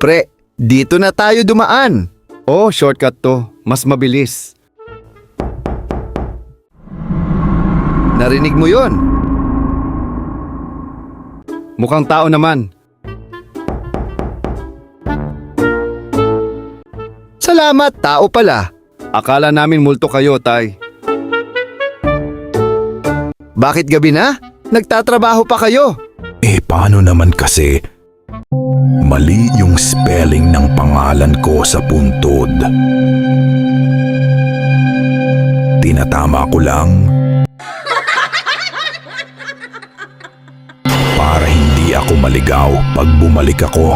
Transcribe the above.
Pre, dito na tayo dumaan. Oh, shortcut to. Mas mabilis. Narinig mo yon? Mukhang tao naman. Salamat, tao pala. Akala namin multo kayo, Tay. Bakit gabi na? Nagtatrabaho pa kayo. Paano naman kasi? Mali yung spelling ng pangalan ko sa puntod. Tinatama ko lang para hindi ako maligaw pag bumalik ako.